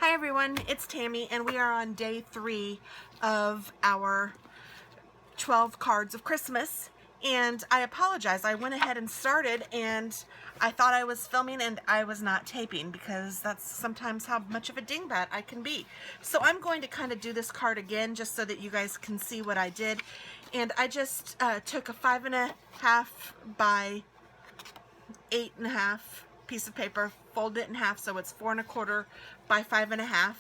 Hi everyone, it's Tammy and we are on day 3 of our 12 cards of Christmas, and I apologize. I went ahead and started and I thought I was filming and I was not taping because that's sometimes how much of a dingbat I can be. So I'm going to kind of do this card again just so that you guys can see what I did. And I just took a 5.5 by 8.5 piece of paper, folded it in half so it's 4.25 by 5.5,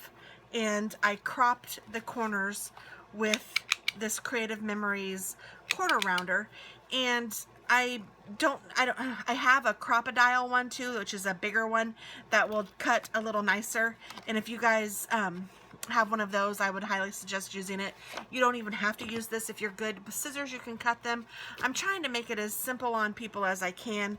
and I cropped the corners with this Creative Memories corner rounder. And I have a crocodile one too, which is a bigger one that will cut a little nicer. And if you guys have one of those, I would highly suggest using it. You don't even have to use this. If you're good with scissors, you can cut them. I'm trying to make it as simple on people as I can.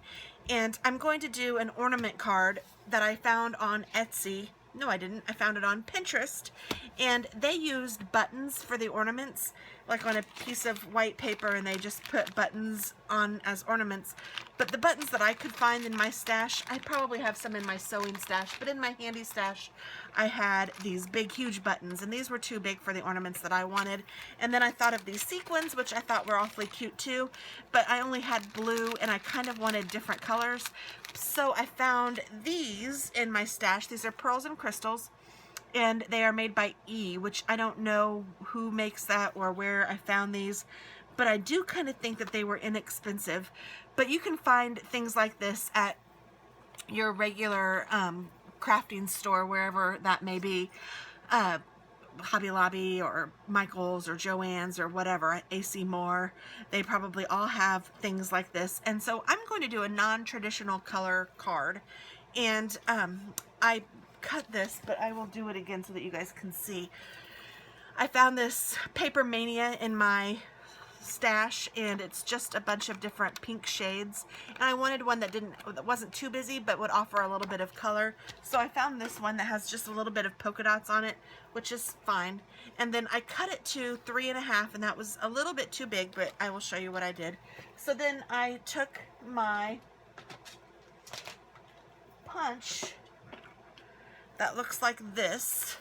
And I'm going to do an ornament card that I found on Etsy. No, I didn't. I found it on Pinterest. And they used buttons for the ornaments, like on a piece of white paper, and they just put buttons on as ornaments. But the buttons that I could find in my stash, I probably have some in my sewing stash, but in my handy stash, I had these big, huge buttons, and these were too big for the ornaments that I wanted. And then I thought of these sequins, which I thought were awfully cute too, but I only had blue, and I kind of wanted different colors. So I found these in my stash. These are pearls and crystals, and they are made by E, which I don't know who makes that or where I found these, but I do kind of think that they were inexpensive. But you can find things like this at your regular crafting store, wherever that may be, Hobby Lobby or Michael's or Joann's or whatever, AC Moore. They probably all have things like this. And so I'm going to do a non-traditional color card, and I cut this, but I will do it again so that you guys can see. I found this Paper Mania in my stash, and it's just a bunch of different pink shades, and I wanted one that wasn't too busy but would offer a little bit of color. So I found this one that has just a little bit of polka dots on it, which is fine. And then I cut it to 3.5, and that was a little bit too big, but I will show you what I did. So then I took my punch that looks like this,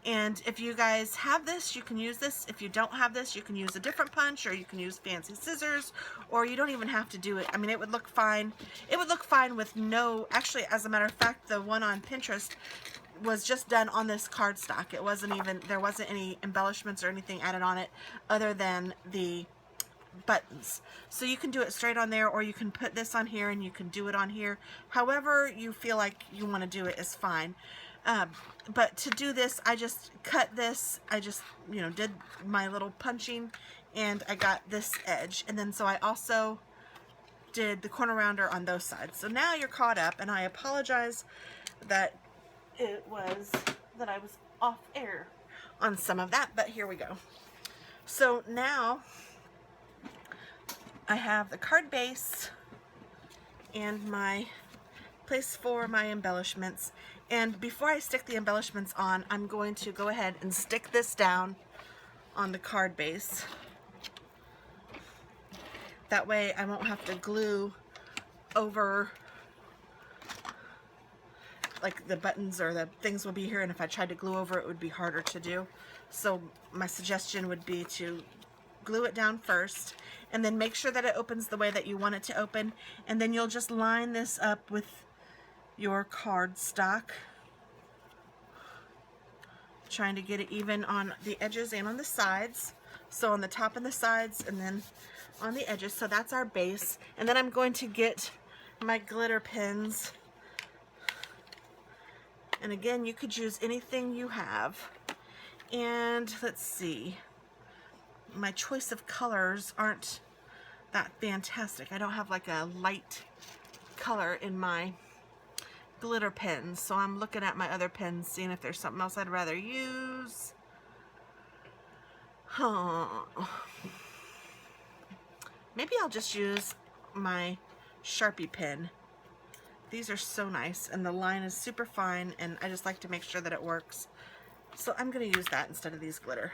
and if you guys have this, you can use this. If you don't have this, you can use a different punch, or you can use fancy scissors, or you don't even have to do it. I mean, it would look fine. It would look fine with no, actually, as a matter of fact, the one on Pinterest was just done on this cardstock. It wasn't even, there wasn't any embellishments or anything added on it other than the buttons. So you can do it straight on there, or you can put this on here and you can do it on here. However you feel like you want to do it is fine. But to do this, I just cut this. I just, did my little punching, and I got this edge. And then so I also did the corner rounder on those sides. So now you're caught up, and I apologize that I was off air on some of that, but here we go. So now I have the card base and my place for my embellishments. And before I stick the embellishments on, I'm going to go ahead and stick this down on the card base. That way I won't have to glue over, like the buttons or the things will be here, and if I tried to glue over it would be harder to do. So my suggestion would be to glue it down first, and then make sure that it opens the way that you want it to open, and then you'll just line this up with your cardstock, trying to get it even on the edges and on the sides. So on the top and the sides, and then on the edges. So that's our base. And then I'm going to get my glitter pins, and again, you could use anything you have. And let's see, my choice of colors aren't that fantastic. I don't have like a light color in my glitter pens, so I'm looking at my other pens, seeing if there's something else I'd rather use. Maybe I'll just use my Sharpie pen. These are so nice, and the line is super fine, and I just like to make sure that it works. So I'm going to use that instead of these glitter.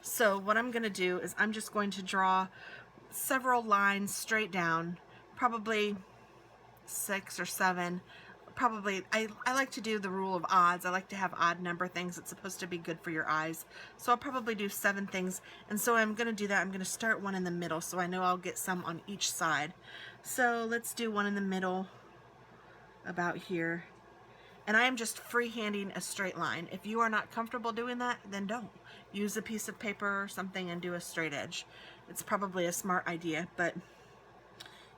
So what I'm going to do is I'm just going to draw several lines straight down, probably 6 or 7. Probably, I like to do the rule of odds. I like to have odd number things. It's supposed to be good for your eyes. So I'll probably do 7 things. And so I'm going to do that. I'm going to start one in the middle so I know I'll get some on each side. So let's do one in the middle about here. And I am just freehanding a straight line. If you are not comfortable doing that, then don't. Use a piece of paper or something and do a straight edge. It's probably a smart idea, but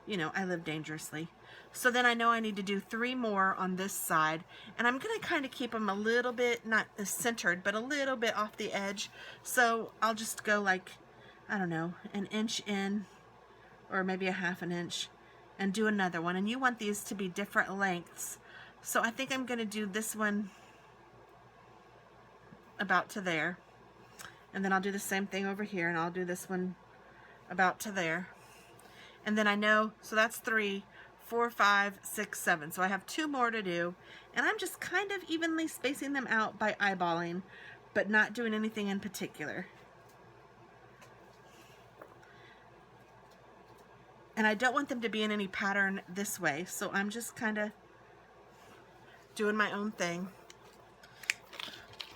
you know, I live dangerously. So then I know I need to do 3 more on this side, and I'm going to kind of keep them a little bit, not centered, but a little bit off the edge. So I'll just go like, I don't know, an inch in, or maybe a half an inch, and do another one. And you want these to be different lengths. So I think I'm going to do this one about to there. And then I'll do the same thing over here, and I'll do this one about to there. And then I know, so that's 3, 4, 5, 6, 7. So I have 2 more to do. And I'm just kind of evenly spacing them out by eyeballing, but not doing anything in particular. And I don't want them to be in any pattern this way, so I'm just kind of doing my own thing.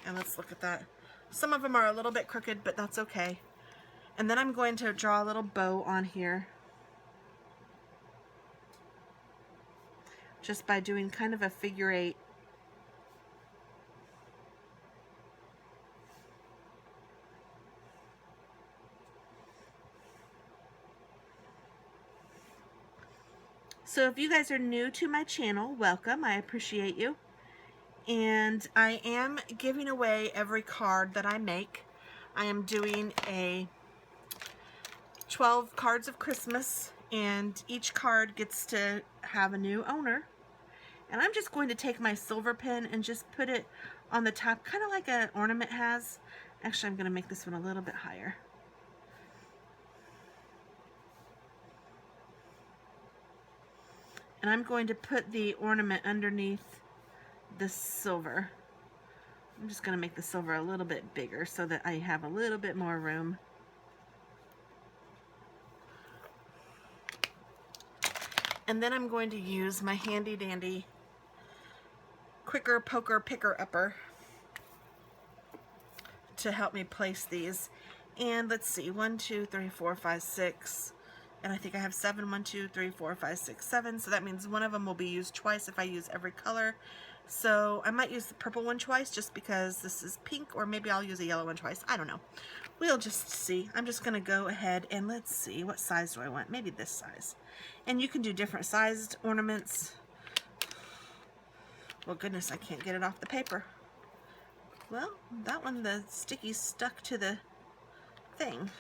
And let's look at that. Some of them are a little bit crooked, but that's okay. And then I'm going to draw a little bow on here, just by doing kind of a figure 8. So if you guys are new to my channel, welcome. I appreciate you. And I am giving away every card that I make. I am doing a 12 cards of Christmas, and each card gets to have a new owner. And I'm just going to take my silver pen and just put it on the top, kind of like an ornament has. Actually, I'm going to make this one a little bit higher. And I'm going to put the ornament underneath the silver. I'm just going to make the silver a little bit bigger so that I have a little bit more room. And then I'm going to use my handy dandy quicker poker picker upper to help me place these. And let's see, 1, 2, 3, 4, 5, 6. And I think I have 7. 1, 2, 3, 4, 5, 6, 7. So that means one of them will be used twice if I use every color. So I might use the purple one twice just because this is pink, or maybe I'll use a yellow one twice. I don't know. We'll just see. I'm just going to go ahead and let's see, what size do I want? Maybe this size. And you can do different sized ornaments. Well, goodness, I can't get it off the paper. Well, that one, the sticky stuck to the thing.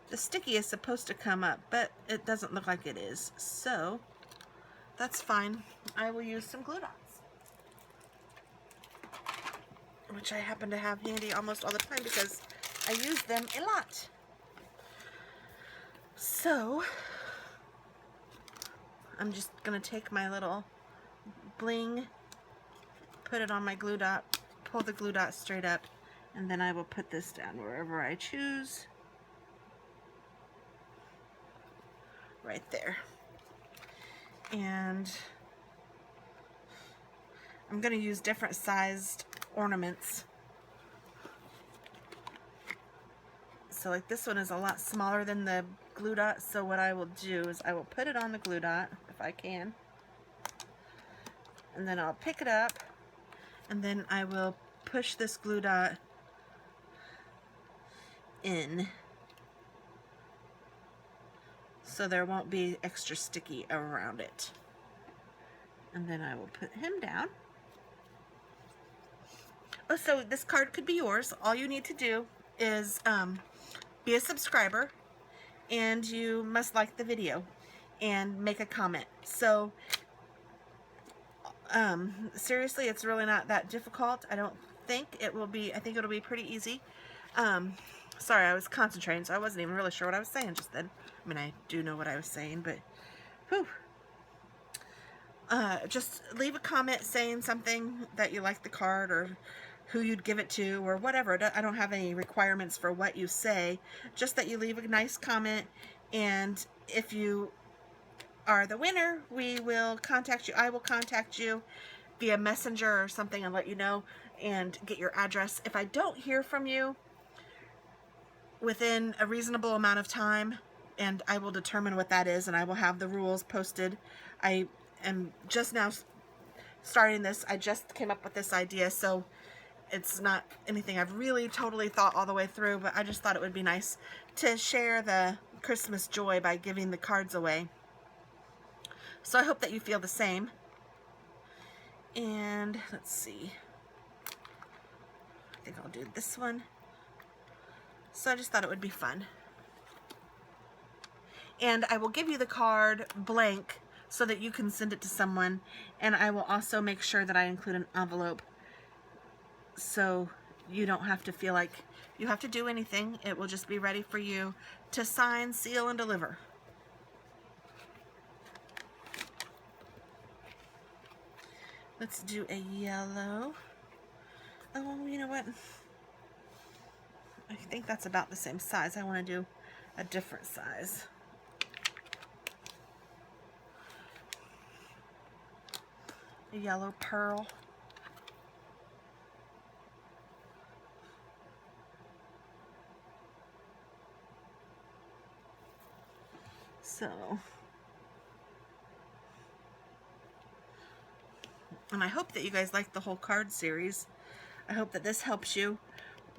The sticky is supposed to come up, but it doesn't look like it is. So that's fine. I will use some glue dots, which I happen to have handy almost all the time because I use them a lot. So I'm just going to take my little bling, put it on my glue dot, pull the glue dot straight up, and then I will put this down wherever I choose. Right there. And I'm going to use different sized ornaments. So like this one is a lot smaller than the glue dot, so what I will do is I will put it on the glue dot if I can, and then I'll pick it up, and then I will push this glue dot in so there won't be extra sticky around it. And then I will put him down. Oh, so this card could be yours. All you need to do is be a subscriber, and you must like the video and make a comment. So seriously, it's really not that difficult. I don't think it will be. I think it'll be pretty easy. Sorry, I was concentrating, so I wasn't even really sure what I was saying just then. I mean, I do know what I was saying, but whew. Just leave a comment saying something that you like the card, or who you'd give it to, or whatever. I don't have any requirements for what you say, just that you leave a nice comment. And if you are the winner, we will contact you. I will contact you via messenger or something and let you know and get your address. If I don't hear from you within a reasonable amount of time, and I will determine what that is, and I will have the rules posted. I am just now starting this. I just came up with this idea, so it's not anything I've really totally thought all the way through, but I just thought it would be nice to share the Christmas joy by giving the cards away. So I hope that you feel the same. And let's see. I think I'll do this one. So I just thought it would be fun. And I will give you the card blank so that you can send it to someone. And I will also make sure that I include an envelope so you don't have to feel like you have to do anything. It will just be ready for you to sign, seal, and deliver. Let's do a yellow. Oh, you know what? I think that's about the same size. I want to do a different size. A yellow pearl. So, and I hope that you guys like the whole card series. I hope that this helps you.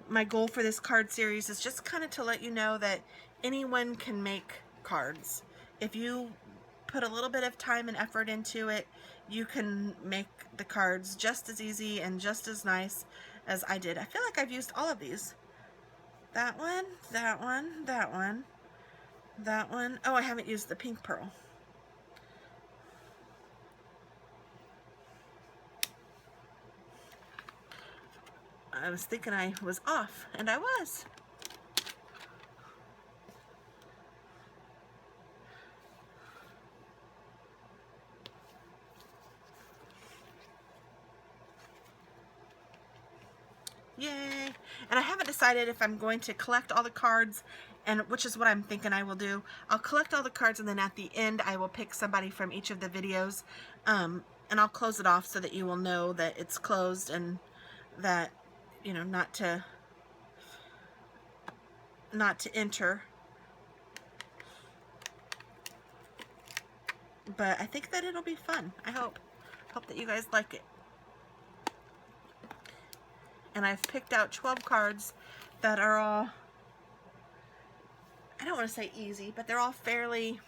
My goal for this card series is just kind of to let you know that anyone can make cards. If you put a little bit of time and effort into it, you can make the cards just as easy and just as nice as I did. I feel like I've used all of these. That one, that one, that one, that one. Oh, I haven't used the pink pearl. I was thinking I was off, and I was. Yay! And I haven't decided if I'm going to collect all the cards, and which is what I'm thinking I will do. I'll collect all the cards, and then at the end I will pick somebody from each of the videos, and I'll close it off so that you will know that it's closed and that, you know, not to enter. But I think that it'll be fun. I hope that you guys like it. And I've picked out 12 cards that are all, I don't want to say easy, but they're all fairly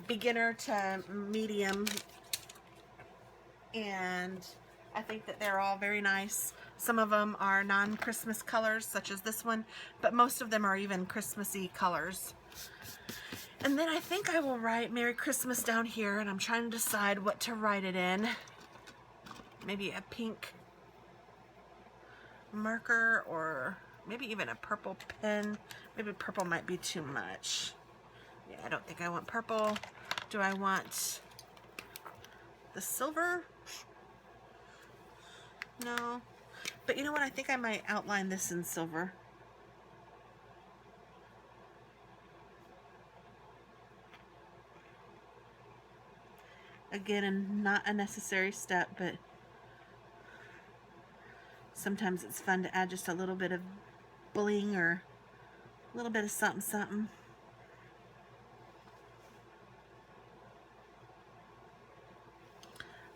beginner to medium. And I think that they're all very nice. Some of them are non-Christmas colors, such as this one, but most of them are even Christmassy colors. And then I think I will write Merry Christmas down here, and I'm trying to decide what to write it in. Maybe a pink marker, or maybe even a purple pen. Maybe purple might be too much. Yeah, I don't think I want purple. Do I want the silver? No. But you know what? I think I might outline this in silver. Again, not a necessary step, but sometimes it's fun to add just a little bit of bling or a little bit of something, something.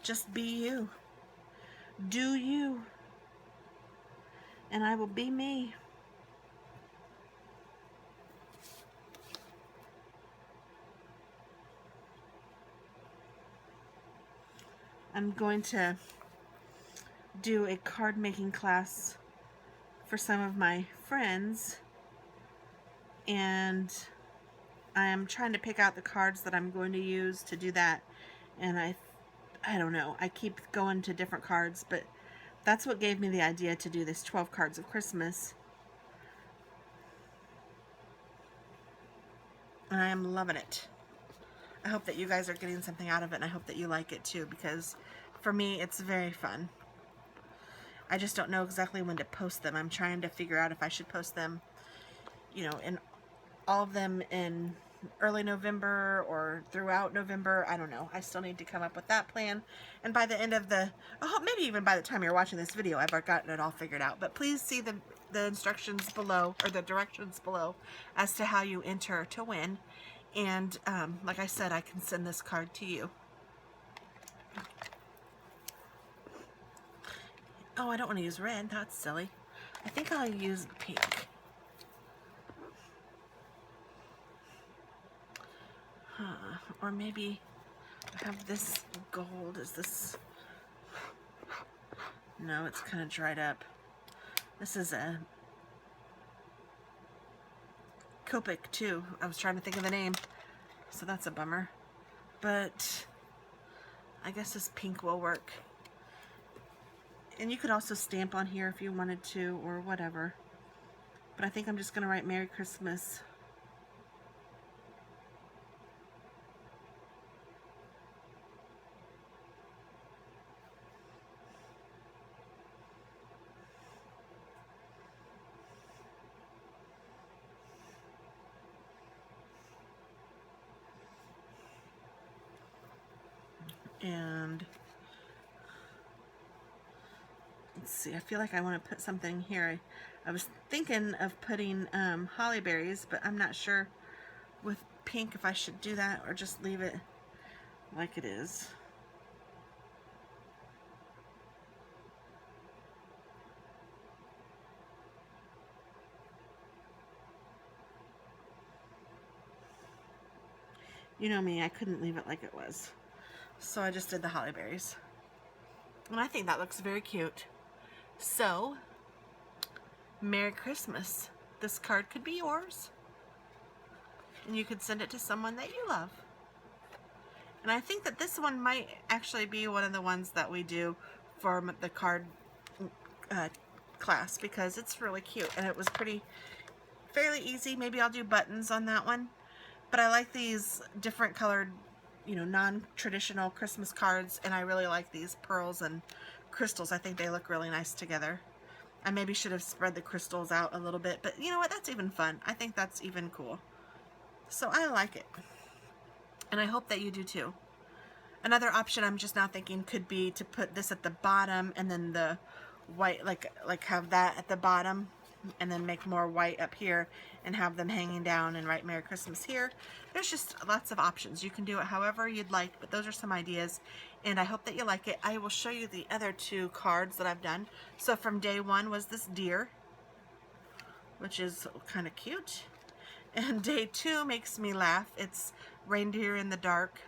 Just be you. Do you. And I will be me. I'm going to do a card making class for some of my friends, and I am trying to pick out the cards that I'm going to use to do that. And I don't know, I keep going to different cards, but that's what gave me the idea to do this 12 cards of Christmas. And I am loving it. I hope that you guys are getting something out of it, and I hope that you like it too, because for me it's very fun. I just don't know exactly when to post them. I'm trying to figure out if I should post them, you know, in all of them in early November or throughout November. I don't know. I still need to come up with that plan. And by the end of the, oh, maybe even by the time you're watching this video, I've gotten it all figured out. But please see the instructions below, or the directions below, as to how you enter to win. And like I said, I can send this card to you. Oh, I don't want to use red. That's silly. I think I'll use pink. Or maybe I have this gold. Is this... No, it's kind of dried up. This is a Copic too. I was trying to think of the name, so that's a bummer. But I guess this pink will work. And you could also stamp on here if you wanted to, or whatever. But I think I'm just going to write Merry Christmas. And let's see, I feel like I want to put something here. I was thinking of putting holly berries, but I'm not sure with pink if I should do that or just leave it like it is. You know me, I couldn't leave it like it was. So I just did the holly berries. And I think that looks very cute. So, Merry Christmas. This card could be yours. And you could send it to someone that you love. And I think that this one might actually be one of the ones that we do for the card class, because it's really cute and it was fairly easy. Maybe I'll do buttons on that one. But I like these different colored, you know, non-traditional Christmas cards, and I really like these pearls and crystals. I think they look really nice together. I maybe should have spread the crystals out a little bit, but you know what? That's even fun. I think that's even cool. So I like it. And I hope that you do too. Another option I'm just now thinking could be to put this at the bottom and then the white, like have that at the bottom and then make more white up here and have them hanging down and write Merry Christmas here. There's just lots of options. You can do it however you'd like, but those are some ideas, and I hope that you like it. I will show you the other two cards that I've done. So from day one was this deer, which is kind of cute. And day two makes me laugh. It's reindeer in the dark.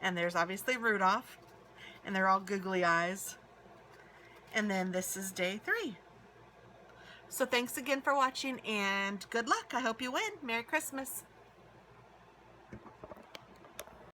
And there's obviously Rudolph, and they're all googly eyes. And then this is day three. So thanks again for watching, and good luck. I hope you win. Merry Christmas.